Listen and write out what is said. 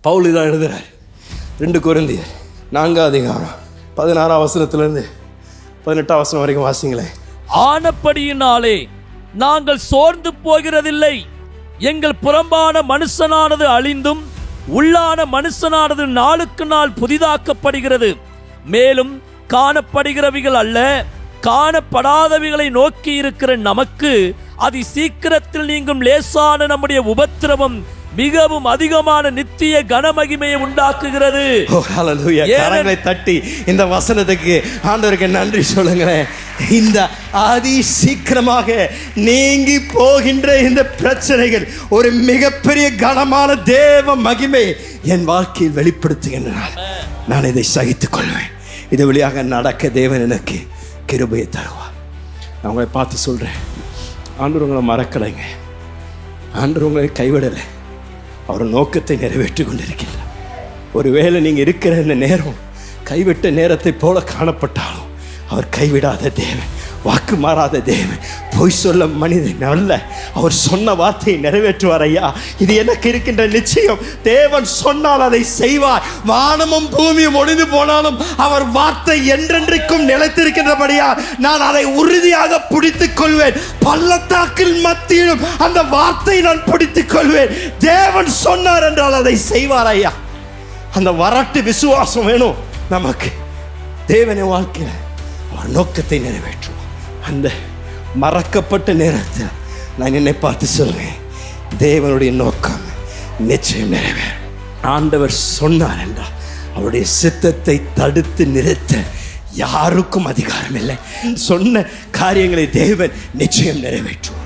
பவுல் இதான் எழுதுறாரு. 2 கொரிந்தியர் 4 அதிகாரம் 16 வசனத்திலிருந்து 18 வசனம் வரைக்கும் வாசிங்களேன். ஆனபடியினாலே நாங்கள் சோர்ந்து போகிறதில்லை. எங்கள் புறம்பான மனுஷனானது அழிந்தும் உள்ளான மனுஷனானது நாளுக்கு நாள் புதிதாக்கப்படுகிறது. மேலும் காணப்படுகிறவைகள் அல்ல, காணப்படாதவைகளை நோக்கி இருக்கிற நமக்கு அதி சீக்கிரத்தில் நீங்கும் லேசான நம்முடைய உபத்திரவம் மிகவும் அதிகமான நித்திய கனமகிமையை உண்டாக்குகிறது. கரங்களை தட்டி இந்த வசனத்துக்கு ஆண்டவருக்கு நன்றி சொல்லுங்களேன். இந்த அதி சீக்கிரமாக நீங்கி போகின்ற இந்த பிரச்சனைகள் ஒரு மிகப்பெரிய கனமான தேவ மகிமை என் வாழ்க்கையில் வெளிப்படுத்துகின்றனால் நான் இதை சகித்துக் கொள்வேன். இது வழியாக நடக்க தேவன் எனக்கு கிருபையை தருவார். நான் உங்களை பார்த்து சொல்றேன், ஆண்டவர் உங்களை மறக்கலைங்க, ஆண்டவர் உங்களை கைவிடலை. அவர் நோக்கத்தை நிறைவேற்றி கொண்டிருக்கிறார். ஒருவேளை நீங்கள் இருக்கிற இந்த நேரம் கைவிட்ட நேரத்தை போல காணப்பட்டாலும் அவர் கைவிடாத தேவன், வாக்கு மாறாத தேவன், பொய் சொல்ல மனிதன் அல்ல. அவர் சொன்ன வார்த்தையை நிறைவேற்றுவார். ஐயா, இது எனக்கு இருக்கின்ற நிச்சயம். தேவன் சொன்னால் அதை செய்வார். வானமும் பூமியும் ஒளிந்து போனாலும் அவர் வார்த்தை என்றென்றைக்கும் நிலைத்திருக்கின்றபடியா நான் அதை உறுதியாக பிடித்துக் கொள்வேன். பள்ளத்தாக்கில் மத்தியிலும் அந்த வார்த்தை நான் பிடித்துக் கொள்வேன். தேவன் சொன்னார் என்றால் அதை செய்வார். ஐயா, அந்த வரட்டு விசுவாசம் வேணும் நமக்கு. தேவனை வாழ்க்கையில் அவர் நோக்கத்தை நிறைவேற்றுவார். அந்த மறக்கப்பட்ட நேரத்தில் நான் என்னை பார்த்து சொல்வேன், தேவனுடைய நோக்கம் நிச்சயம் நிறைவேறும். ஆண்டவர் சொன்னார் என்றால் அவருடைய சித்தத்தை தடுத்து நிறுத்த யாருக்கும் அதிகாரம் இல்லை. சொன்ன காரியங்களை தேவன் நிச்சயம் நிறைவேற்றுவார்.